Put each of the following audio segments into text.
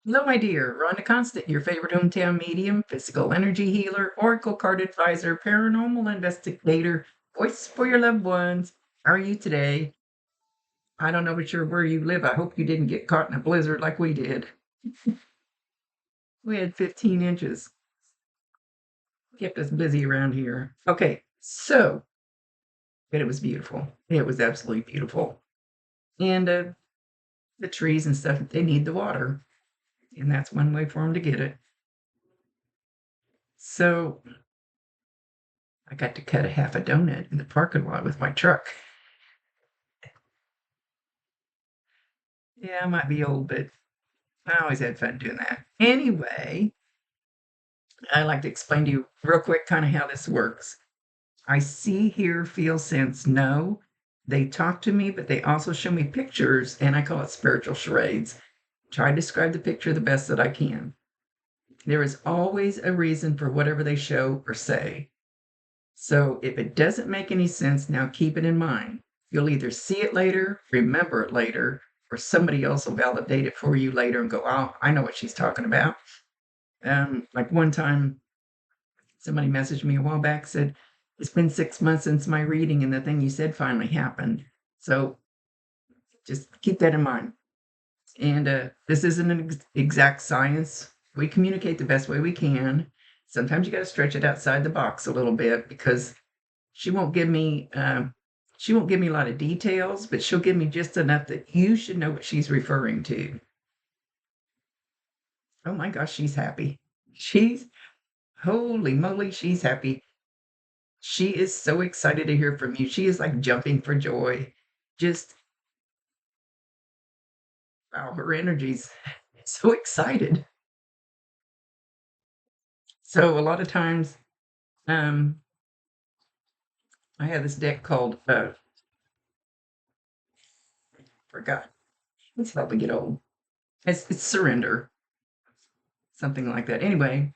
Hello, my dear. Rhonda Constant, your favorite hometown medium, physical energy healer, oracle card advisor, paranormal investigator, voice for your loved ones. How are you today? I don't know for sure where you live. I hope you didn't get caught in a blizzard like we did. We had 15 inches. Kept us busy around here. Okay, so, but it was beautiful. It was absolutely beautiful. And the trees and stuff, they need the water. And that's one way for them to get it. So I got to cut a half a donut in the parking lot with my truck. Yeah, I might be old, but I always had fun doing that. Anyway, I'd like to explain to you real quick kind of how this works. I see, hear, feel, sense, know. They talk to me, but they also show me pictures, and I call it spiritual charades. Try to describe the picture the best that I can. There is always a reason for whatever they show or say. So if it doesn't make any sense, now keep it in mind. You'll either see it later, remember it later, or somebody else will validate it for you later and go, oh, I know what she's talking about. Like one time, somebody messaged me a while back, said, it's been 6 months since my reading, and the thing you said finally happened. So just keep that in mind. And this isn't an exact science. We communicate the best way we can. Sometimes you got to stretch it outside the box a little bit because she won't give me she won't give me a lot of details, but she'll give me just enough that you should know what she's referring to. Oh my gosh, she's happy. She's holy moly, she's happy. She is so excited to hear from you. She is like jumping for joy. Just wow, her energy's so excited. So a lot of times, um, I have this deck called forgot. It's helping get old. It's surrender, something like that. Anyway,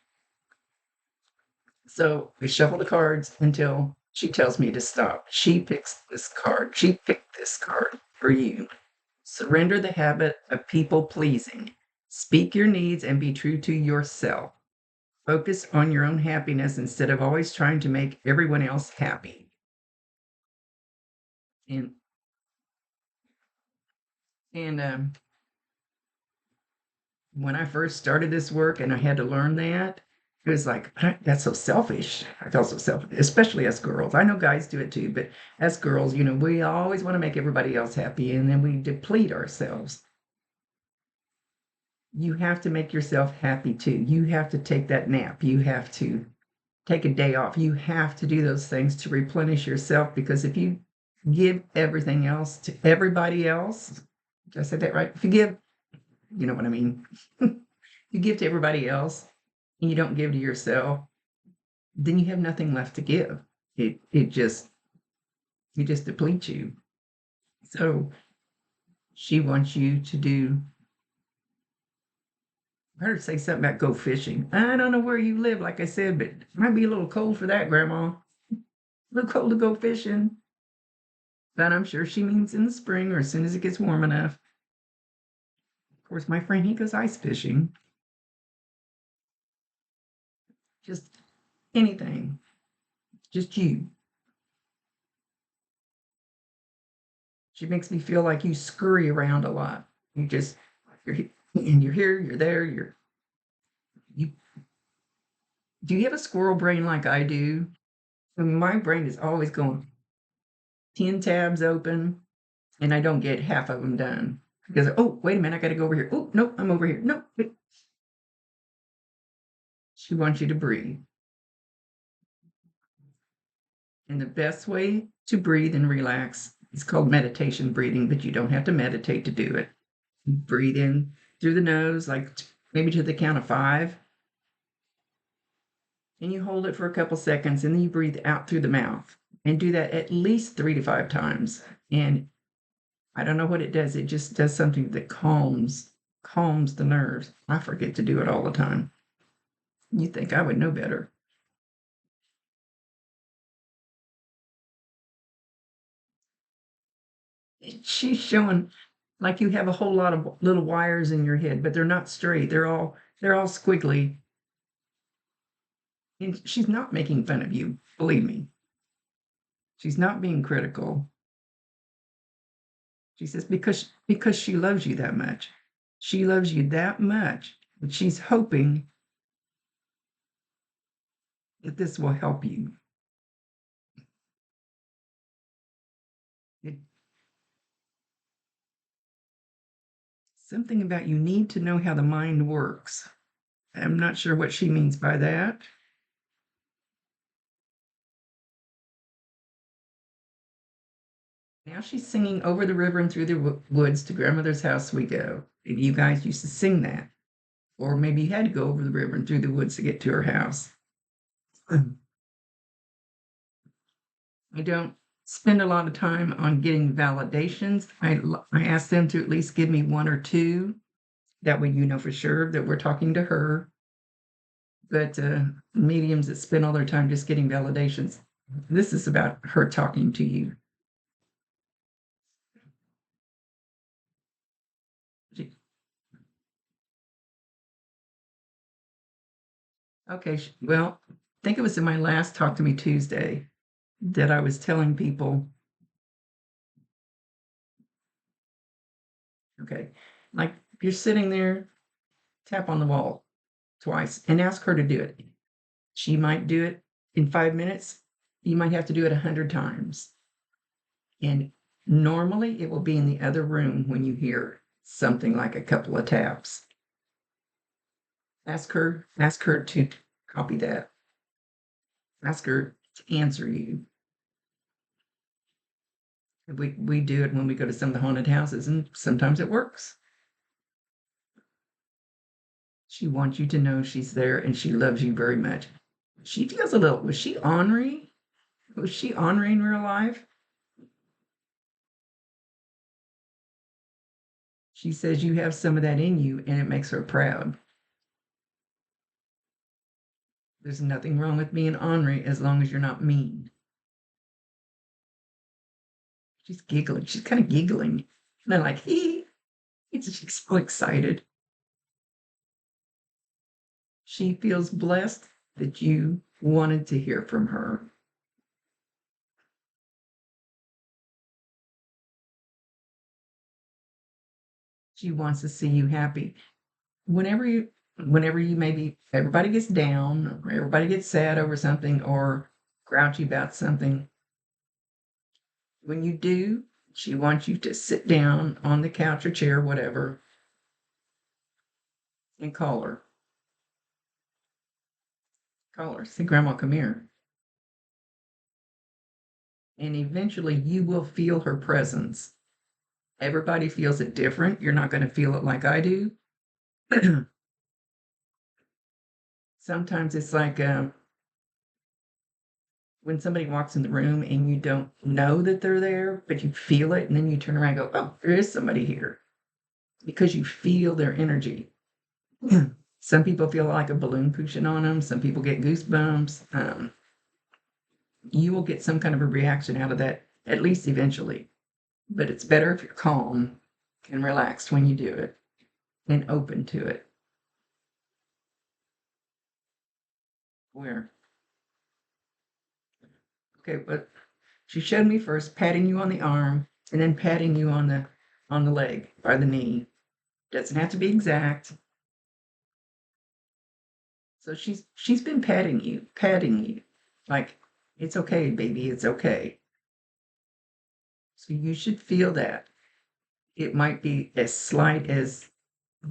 so we shuffle the cards until she tells me to stop. She picks this card. She picked this card for you. Surrender the habit of people pleasing. Speak your needs and be true to yourself. Focus on your own happiness instead of always trying to make everyone else happy. And and when I first started this work and I had to learn that, it was like, that's so selfish. I felt so selfish, especially as girls. I know guys do it too, but as girls, we always want to make everybody else happy and then we deplete ourselves. You have to make yourself happy too. You have to take that nap. You have to take a day off. You have to do those things to replenish yourself because if you give everything else to everybody else, did I say that right? If you give, you know what I mean? You give to everybody else and you don't give to yourself, then you have nothing left to give. It just depletes you. So she wants you to do. I heard her say something about go fishing. I don't know where you live, like I said, but it might be a little cold for that, Grandma. A little cold to go fishing. But I'm sure she means in the spring or as soon as it gets warm enough. Of course, my friend, he goes ice fishing. Just anything. Just you. She makes me feel like you scurry around a lot. You're and you're here, you're there, you do you have a squirrel brain like I do? My brain is always going 10 tabs open and I don't get half of them done. Because oh, wait a minute, I gotta go over here. Oh, nope, I'm over here. No, nope. She wants you to breathe. And the best way to breathe and relax is called meditation breathing, but you don't have to meditate to do it. Breathe in through the nose, like maybe to the count of 5, and you hold it for a couple seconds, and then you breathe out through the mouth and do that at least 3 to 5 times. And I don't know what it does. It just does something that calms the nerves. I forget to do it all the time. You think I would know better. She's showing like you have a whole lot of little wires in your head, but they're not straight. They're all squiggly. And she's not making fun of you, believe me. She's not being critical. She says because she loves you that much. She loves you that much that she's hoping that this will help you. It, something about you need to know how the mind works. I'm not sure what she means by that. Now she's singing Over the River and Through the Woods to Grandmother's House We Go. And you guys used to sing that. Or maybe you had to go over the river and through the woods to get to her house. I don't spend a lot of time on getting validations. I ask them to at least give me one or two. That way you know for sure that we're talking to her. But mediums that spend all their time just getting validations, this is about her talking to you. Okay, well, I think it was in my last Talk to Me Tuesday that I was telling people, okay, like you're sitting there, tap on the wall twice and ask her to do it. She might do it in 5 minutes. You might have to do it 100 times. And normally it will be in the other room when you hear something like a couple of taps. Ask her to copy that. Ask her to answer you. We do it when we go to some of the haunted houses, and sometimes it works. She wants you to know she's there and she loves you very much. She feels a little, was she ornery? Was she ornery in real life? She says you have some of that in you and it makes her proud. There's nothing wrong with being ornery as long as you're not mean. She's giggling. She's kind of giggling. And I'm like, she's so excited. She feels blessed that you wanted to hear from her. She wants to see you happy. Whenever you maybe everybody gets down or everybody gets sad over something or grouchy about something, when you do, she wants you to sit down on the couch or chair, whatever, and call her. Call her. Say, Grandma, come here. And eventually you will feel her presence. Everybody feels it different. You're not going to feel it like I do. Sometimes it's like when somebody walks in the room and you don't know that they're there, but you feel it, and then you turn around and go, oh, there is somebody here because you feel their energy. Some people feel like a balloon pushing on them. Some people get goosebumps. You will get some kind of a reaction out of that, at least eventually. But it's better if you're calm and relaxed when you do it and open to it. Where? Okay, but she showed me first patting you on the arm and then patting you on the leg by the knee. Doesn't have to be exact. So she's been patting you, like it's okay, baby, it's okay. So you should feel that. It might be as slight as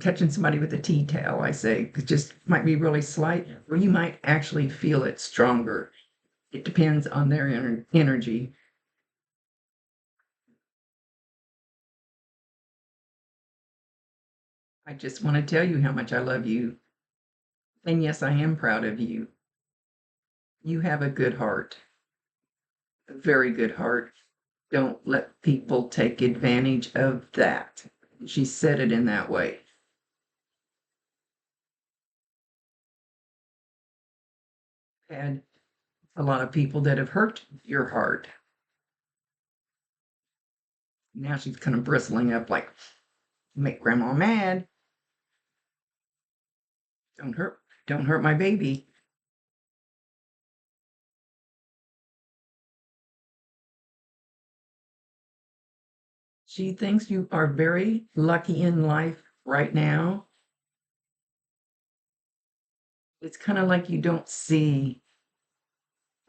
touching somebody with a tea towel, I say. It just might be really slight, or you might actually feel it stronger. It depends on their energy. I just want to tell you how much I love you. And yes, I am proud of you. You have a good heart, a very good heart. Don't let people take advantage of that. She said it in that way. Had a lot of people that have hurt your heart. Now she's kind of bristling up like, Make grandma mad. Don't hurt my baby. She thinks you are very lucky in life right now. It's kind of like you don't see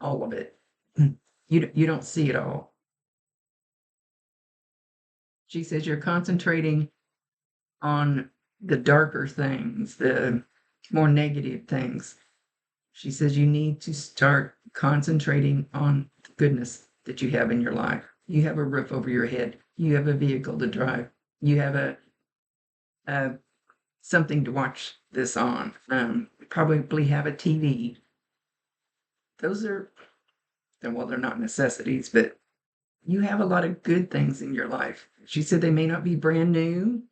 all of it. You don't see it all. She says you're concentrating on the darker things, the more negative things. She says you need to start concentrating on the goodness that you have in your life. You have a roof over your head. You have a vehicle to drive. You have a something to watch this on. Probably have a TV. Those are, well, they're not necessities, but you have a lot of good things in your life. She said they may not be brand new,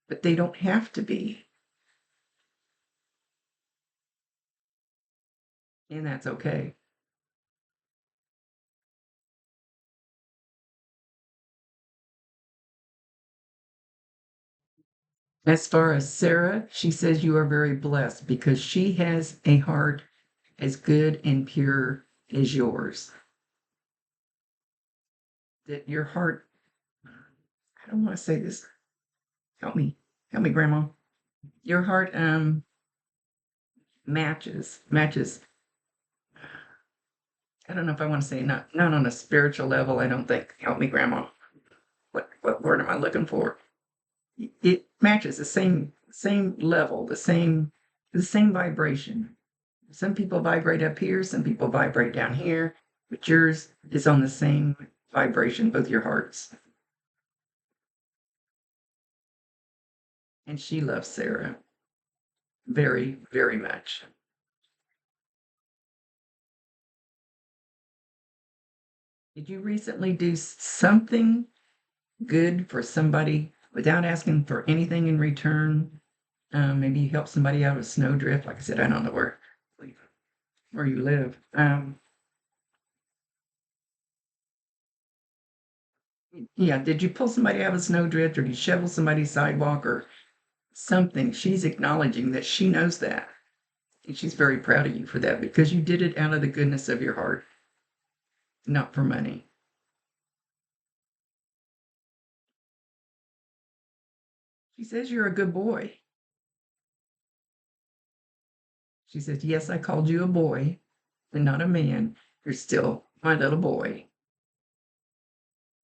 but they don't have to be. And that's okay. As far as Sarah, she says you are very blessed because she has a heart as good and pure as yours. That your heart, I don't want to say this. Help me, Grandma. Your heart matches. I don't know if I want to say not on a spiritual level. I don't think. Help me, Grandma. What word am I looking for? It matches the same level, the same vibration. Some people vibrate up here, some people vibrate down here, but yours is on the same vibration, both your hearts. And she loves Sarah very, very much. Did you recently do something good for somebody without asking for anything in return? Maybe you help somebody out of a snowdrift. Like I said, I don't know where you live. Yeah, did you pull somebody out of a snowdrift or did you shovel somebody's sidewalk or something? She's acknowledging that she knows that. And she's very proud of you for that because you did it out of the goodness of your heart, not for money. She says you're a good boy. She says, yes, I called you a boy and not a man. You're still my little boy,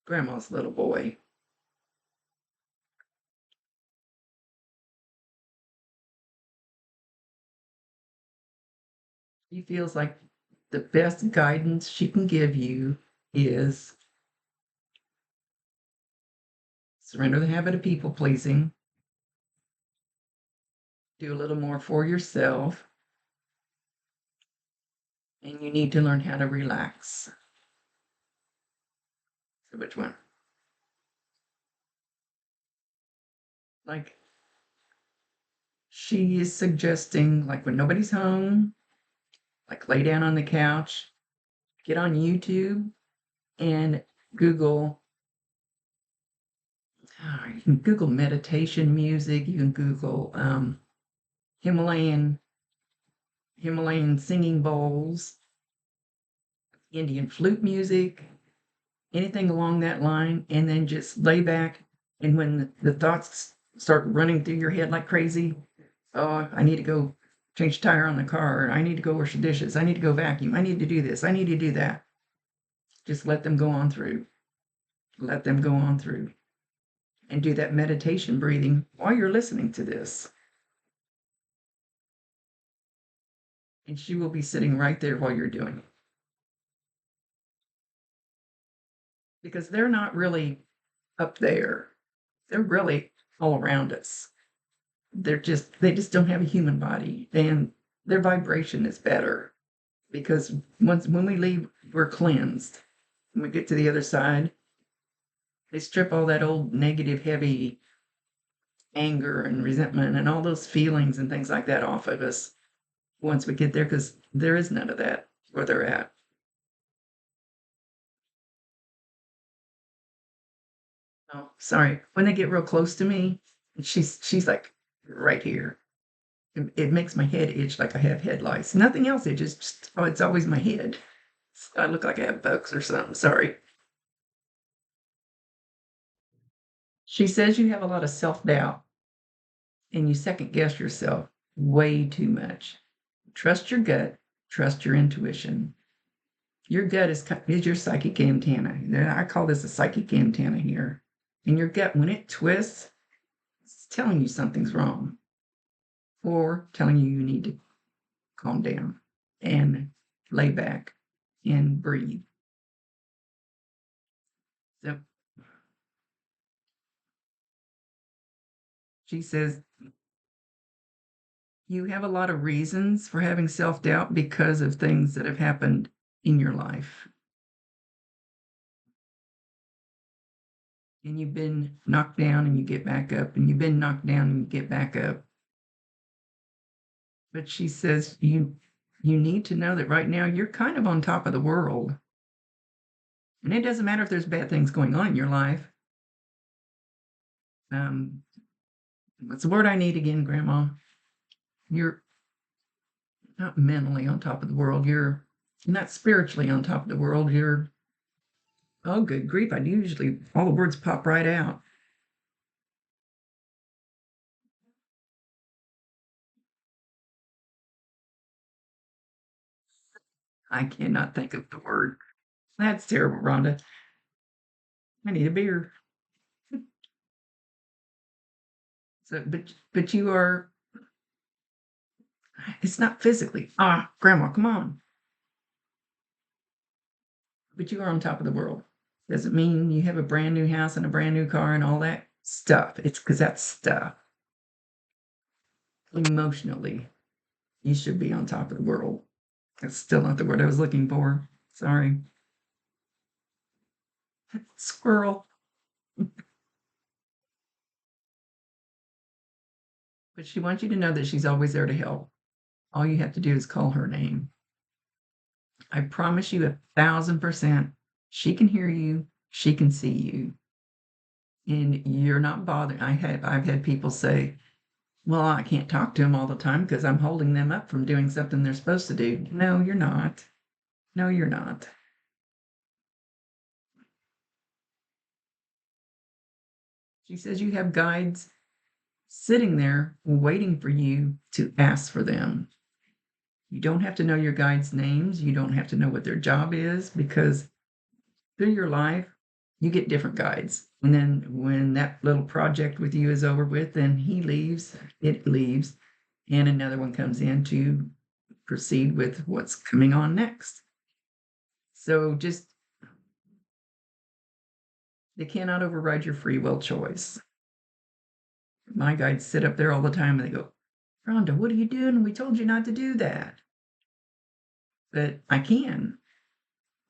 Grandma's little boy. She feels like the best guidance she can give you is surrender the habit of people pleasing, do a little more for yourself, and you need to learn how to relax. So, which one? Like, she is suggesting, like, when nobody's home, like, lay down on the couch, get on YouTube, and Google. You can Google meditation music. You can Google Himalayan singing bowls, Indian flute music, anything along that line, and then just lay back. And when the thoughts start running through your head like crazy, oh, I need to go change the tire on the car. I need to go wash the dishes. I need to go vacuum. I need to do this. I need to do that. Just let them go on through. Let them go on through. And do that meditation breathing while you're listening to this. And she will be sitting right there while you're doing it. Because they're not really up there. They're really all around us. They just don't have a human body and their vibration is better because when we leave, we're cleansed. When we get to the other side, they strip all that old negative, heavy anger and resentment and all those feelings and things like that off of us once we get there because there is none of that where they're at. Oh, sorry. When they get real close to me, She's like right here. It makes my head itch like I have head lice. Nothing else itches, just, oh, it's always my head. I look like I have bugs or something. Sorry. She says you have a lot of self doubt and you second guess yourself way too much. Trust your gut, trust your intuition. Your gut is your psychic antenna. I call this a psychic antenna here. And your gut, when it twists, it's telling you something's wrong or telling you you need to calm down and lay back and breathe. So she says, you have a lot of reasons for having self doubt because of things that have happened in your life. And you've been knocked down and you get back up, and you've been knocked down and you get back up. But she says, you need to know that right now you're kind of on top of the world. And it doesn't matter if there's bad things going on in your life. What's the word I need again, Grandma? You're not mentally on top of the world. You're not spiritually on top of the world. You're, oh, good grief. I usually, all the words pop right out. I cannot think of the word. That's terrible, Rhonda. I need a beer. So, but you are, it's not physically. Ah, Grandma, come on. But you are on top of the world. Doesn't mean you have a brand new house and a brand new car and all that stuff. It's because that's stuff. Emotionally, you should be on top of the world. That's still not the word I was looking for. Sorry. Squirrel. But she wants you to know that she's always there to help. All you have to do is call her name. I promise you 1,000%, she can hear you, she can see you, and you're not bothered. I've had people say, well, I can't talk to them all the time because I'm holding them up from doing something they're supposed to do. No, you're not. No, you're not. She says you have guides sitting there waiting for you to ask for them. You don't have to know your guides' names. You don't have to know what their job is because through your life, you get different guides. And then when that little project with you is over with, then it leaves, and another one comes in to proceed with what's coming on next. So just, they cannot override your free will choice. My guides sit up there all the time and they go, Rhonda, what are you doing? We told you not to do that. But I can.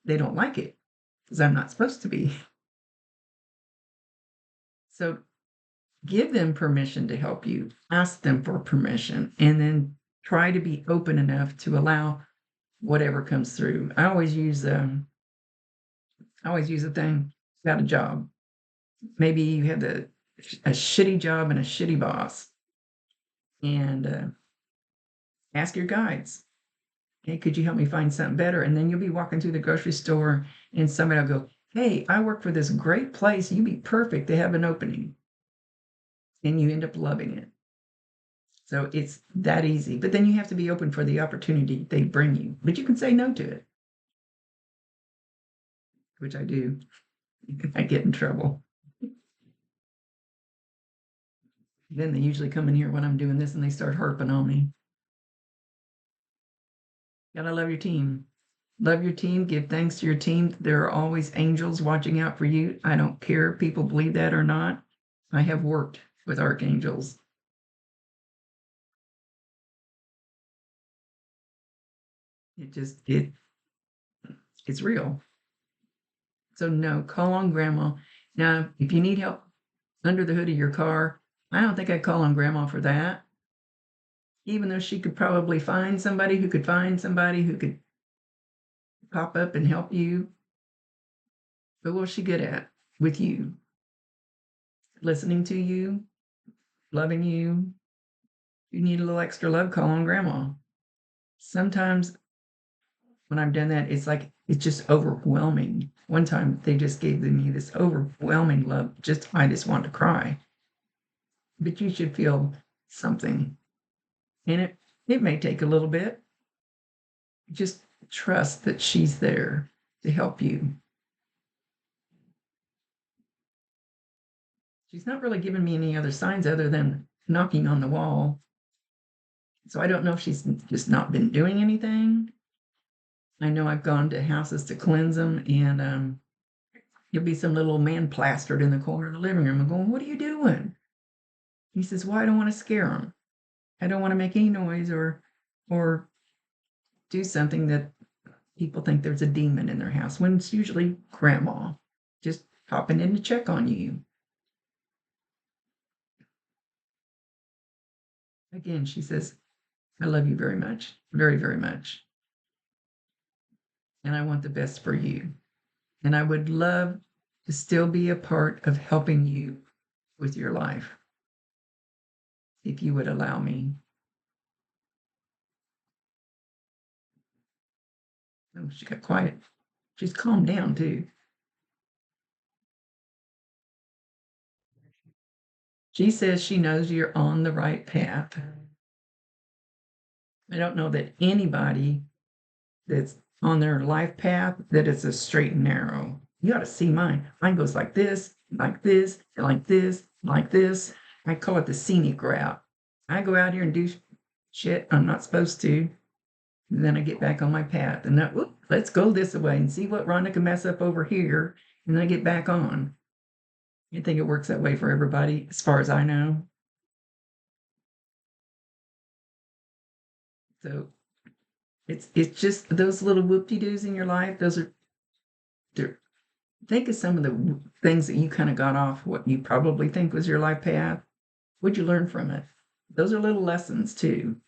They don't like it because I'm not supposed to be. So give them permission to help you, ask them for permission, and then try to be open enough to allow whatever comes through. I always use a thing about a job. Maybe you have a shitty job and a shitty boss, and ask your guides, hey, could you help me find something better? And then you'll be walking through the grocery store and somebody will go, hey, I work for this great place. You'd be perfect. They have an opening. And you end up loving it. So it's that easy. But then you have to be open for the opportunity they bring you. But you can say no to it, which I do. I get in trouble. Then they usually come in here when I'm doing this and they start harping on me. Gotta love your team. Love your team. Give thanks to your team. There are always angels watching out for you. I don't care if people believe that or not. I have worked with archangels. It's real. So no, call on grandma. Now, if you need help under the hood of your car, I don't think I'd call on grandma for that. Even though she could probably find somebody who could pop up and help you. But what's she good at with you? Listening to you, loving you. If you need a little extra love, call on grandma. Sometimes when I've done that, it's like it's just overwhelming. One time they just gave me this overwhelming love, I just wanted to cry. But you should feel something. And it may take a little bit. Just trust that she's there to help you. She's not really giving me any other signs other than knocking on the wall. So I don't know if she's just not been doing anything. I know I've gone to houses to cleanse them, and there'll be some little man plastered in the corner of the living room. I'm going, "What are you doing?" He says, "Well, I don't want to scare them. I don't want to make any noise or do something that people think there's a demon in their house," when it's usually grandma just popping in to check on you. Again, she says, "I love you very much, very, very much. And I want the best for you. And I would love to still be a part of helping you with your life, if you would allow me." Oh, she got quiet. She's calmed down too. She says she knows you're on the right path. I don't know that anybody that's on their life path that is a straight and narrow. You ought to see mine. Mine goes like this, like this, and like this, like this. I call it the scenic route. I go out here and do shit I'm not supposed to. And then I get back on my path and let's go this way and see what Rhonda can mess up over here. And then I get back on. I think it works that way for everybody, as far as I know. So it's just those little whoop-de-doos in your life. They're think of some of the things that you kind of got off what you probably think was your life path. What'd you learn from it? Those are little lessons too.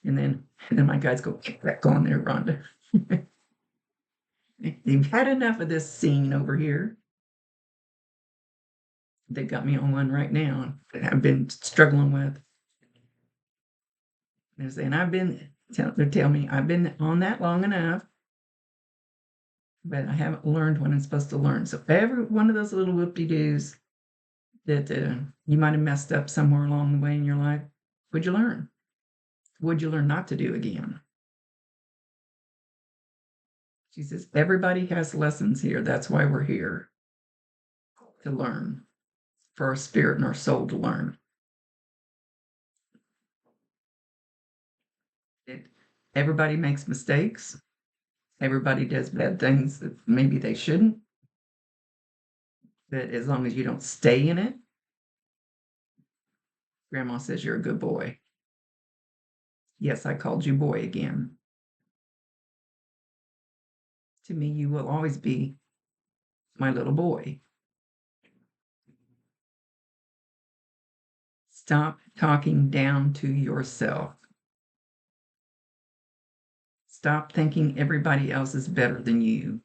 And then my guys go, "Keep that going there, Rhonda." You've had enough of this scene over here. They've got me on one right now that I've been struggling with. They're saying they're telling me I've been on that long enough, but I haven't learned what I'm supposed to learn. So every one of those little whoop-de-doos that you might have messed up somewhere along the way in your life, what'd you learn? What'd you learn not to do again? She says, everybody has lessons here. That's why we're here, to learn, for our spirit and our soul to learn. Everybody makes mistakes. Everybody does bad things that maybe they shouldn't. But as long as you don't stay in it, Grandma says you're a good boy. Yes, I called you boy again. To me, you will always be my little boy. Stop talking down to yourself. Stop thinking everybody else is better than you.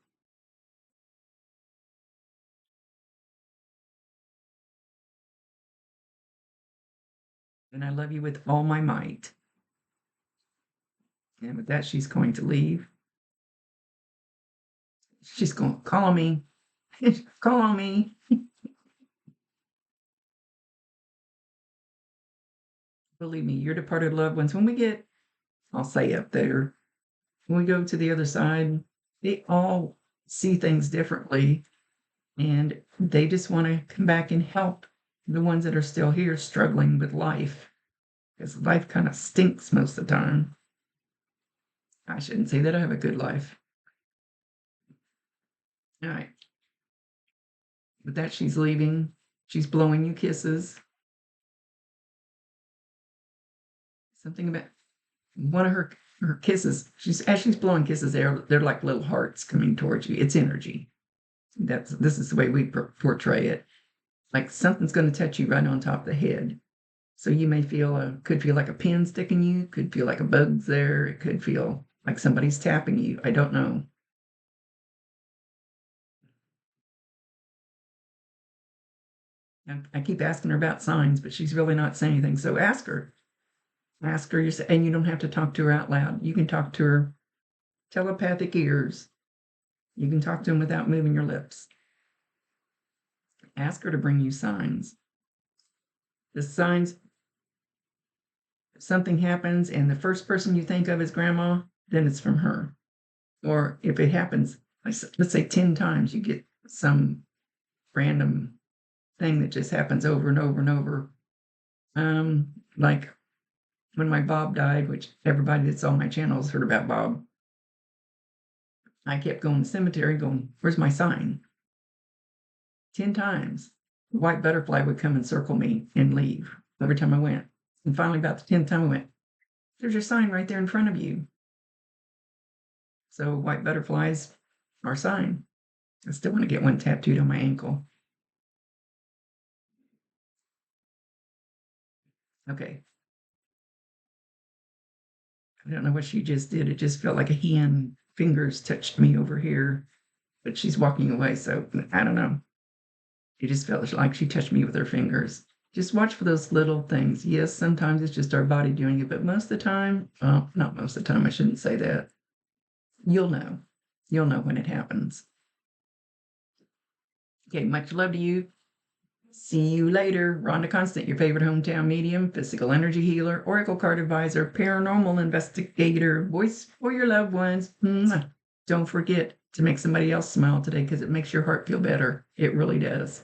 And I love you with all my might. And with that, she's going to leave. She's going to call me. Call on me. Believe me, your departed loved ones, when we get, I'll say up there, when we go to the other side, they all see things differently. And they just want to come back and help the ones that are still here struggling with life. Because life kind of stinks most of the time. I shouldn't say that I have a good life. All right. With that, she's leaving. She's blowing you kisses. Something about one of her kisses. As she's blowing kisses, they're like little hearts coming towards you. It's energy. This is the way we portray it. Like something's going to touch you right on top of the head. So you may could feel like a pin sticking you, could feel like a bug's there, it could feel like somebody's tapping you. I don't know. And I keep asking her about signs, but she's really not saying anything. So ask her. Ask her, and you don't have to talk to her out loud. You can talk to her telepathic ears. You can talk to them without moving your lips. Ask her to bring you signs. The signs, if something happens and the first person you think of is grandma, then it's from her. Or if it happens, let's say 10 times, you get some random thing that just happens over and over and over. Like when my Bob died, which everybody that's on my channel has heard about Bob, I kept going to the cemetery going, where's my sign? 10 times. The white butterfly would come and circle me and leave every time I went. And finally, about the 10th time I went, there's your sign right there in front of you. So white butterflies are sign. I still want to get one tattooed on my ankle. Okay. I don't know what she just did. It just felt like a hand fingers touched me over here, but she's walking away. So I don't know. It just felt like she touched me with her fingers. Just watch for those little things. Yes, sometimes it's just our body doing it, but most of the time, well, not most of the time, I shouldn't say that. You'll know. You'll know when it happens. Okay, much love to you. See you later. Rhonda Constant, your favorite hometown medium, physical energy healer, oracle card advisor, paranormal investigator, voice for your loved ones. Don't forget to make somebody else smile today because it makes your heart feel better. It really does.